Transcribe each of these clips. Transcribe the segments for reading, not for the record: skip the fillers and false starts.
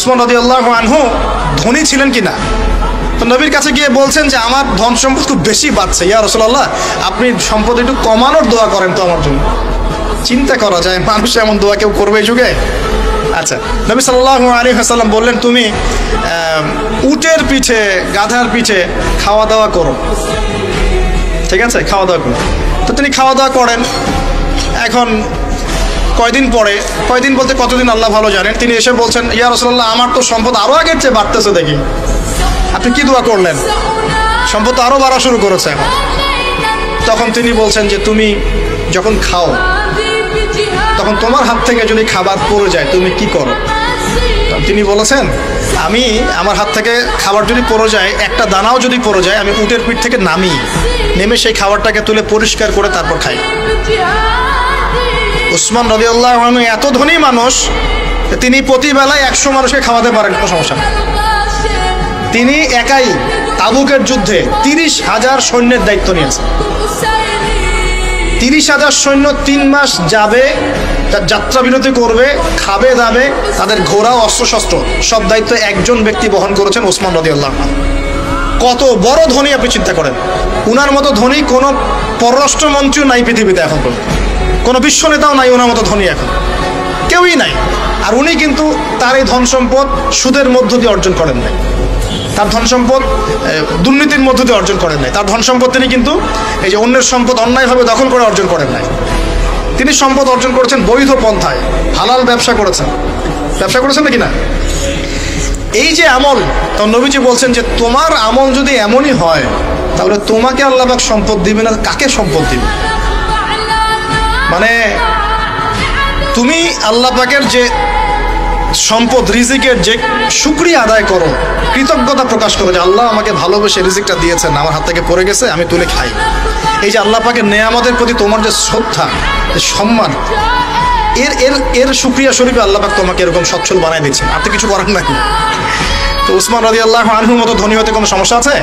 উসমান রাদিয়াল্লাহু আনহু ধনী ছিলেন কিনা? তো নবীর কাছে গিয়ে বলছেন যে আমার ধন সম্পদ খুব বেশি বাড়ছে, ইয়া রাসূলুল্লাহ আপনি সম্পদ একটু কমানোর দোয়া করেন তো আমার জন্য। চিন্তা করা যায় মানুষ এমন দোয়া কেউ করবে এই যুগে? আচ্ছা, নবী সাল্লাল্লাহু আলাইহি ওয়াসাল্লাম বললেন তুমি উটের পিঠে গাধার পিঠে খাওয়া দাওয়া করো, ঠিক আছে, খাওয়া দাওয়া করো। তো তিনি খাওয়া দাওয়া করেন। এখন কয়দিন পরে, কয়দিন বলতে কতদিন আল্লাহ ভালো জানেন, তিনি এসে বলছেন ইয়া রাসূলুল্লাহ আমার তো সম্পদ আরো আগের চেয়ে বাড়তেছে, দেখি আপনি কি দোয়া করলেন, সম্পদ আরো বাড়া শুরু করেছে এখন। তখন তিনি বলছেন যে তুমি যখন খাও তখন তোমার হাত থেকে যদি খাবার পড়ে যায় তুমি কি করো? তিনি বলেছেন আমি আমার হাত থেকে খাবার যদি পড়ে যায়, একটা দানাও যদি পড়ে যায়, আমি উটের পিঠ থেকে নেমে সেই খাবারটাকে তুলে পরিষ্কার করে তারপর খাই। উসমান রাদিয়াল্লাহু আনহু এত ধনী মানুষ, তিনি প্রতিবেলায় 100 মানুষকে খাওয়াতে পারেন, কোনো সমস্যা নেই। তিনি একাই তাবুকের যুদ্ধে 30,000 সৈন্যের দায়িত্ব নিয়েছেন। 30,000 সৈন্য 3 মাস যাবে, যাত্রা বিরতি করবে, খাবে দাবে, তাদের ঘোড়া অস্ত্রশস্ত্র সব দায়িত্ব একজন ব্যক্তি বহন করেছেন, উসমান রাদিয়াল্লাহু আনহু। কত বড় ধনী আপনি চিন্তা করেন। উনার মতো ধনী কোনো পররাষ্ট্রমন্ত্রীও নাই পৃথিবীতে এখন পর্যন্ত, কোনো বিশ্ব নেতাও নাই ওনার মতো ধনী, এখন কেউই নাই। আর উনি কিন্তু তার এই ধন সম্পদ সুদের মধ্য দিয়ে অর্জন করেন নাই, তার ধন সম্পদ দুর্নীতির মধ্য দিয়ে অর্জন করেন নাই। তার ধন সম্পদ তিনি কিন্তু এই যে অন্যের সম্পদ অন্যায়ভাবে দখল করে অর্জন করেন নাই। তিনি সম্পদ অর্জন করেছেন বৈধ পন্থায়, হালাল ব্যবসা করেছেন নাকি না? এই যে আমল, তো নবীজি বলছেন যে তোমার আমল যদি এমনই হয় তাহলে তোমাকে আল্লাহ পাক সম্পদ দিবে না, কাকে সম্পদ দিবে? মানে তুমি আল্লাহ পাকের যে সম্পদ রিজিকের যে শুকরিয়া আদায় করো, কৃতজ্ঞতা প্রকাশ করো যে আল্লাহ আমাকে ভালোবেসে রিজিকটা দিয়েছেন, আমার হাত থেকে পড়ে গেছে আমি তুলে খাই। এই যে আল্লাহ পাকের নেয়ামতের প্রতি তোমার যে শ্রদ্ধা, সম্মান, এর শুকরিয়া স্বরূপে আল্লাহ পাক তোমাকে এরকম সচ্ছল বানাই দিচ্ছেন, আপনি কিছু করেন নাকি? তো উসমান রাদিয়াল্লাহু আনহুর মতো ধনী হতে কোনো সমস্যা আছে?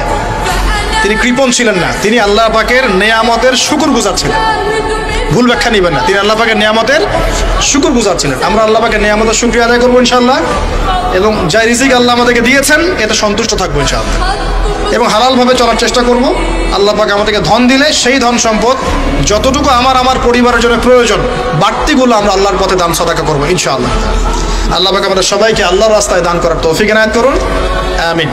তিনি কৃপণ ছিলেন না, তিনি আল্লাহ পাকের নেয়ামতের শুকরগুজার ছিলেন। ভুল ব্যাখ্যা নেবেন না, তিনি আল্লাহ পাকের নেয়ামতের শুকরগুজার ছিলেন। আমরা আল্লাহ পাকের নেয়ামতের শুকরিয়া আদায় করবো ইনশাআল্লাহ, এবং যা রিজিক আল্লাহ আমাদেরকে দিয়েছেন এতে সন্তুষ্ট থাকবো ইনশাআল্লাহ, এবং হালালভাবে চলার চেষ্টা করব। আল্লাহ পাক আমাদেরকে ধন দিলে সেই ধন সম্পদ যতটুকু আমার পরিবারের জন্য প্রয়োজন, বাড়তিগুলো আমরা আল্লাহর পথে দান সাদাকা করবো ইনশাআল্লাহ। আল্লাহ পাক আমাদের সবাইকে আল্লাহর রাস্তায় দান করার তৌফিক এনায়েত করুন, আমিন।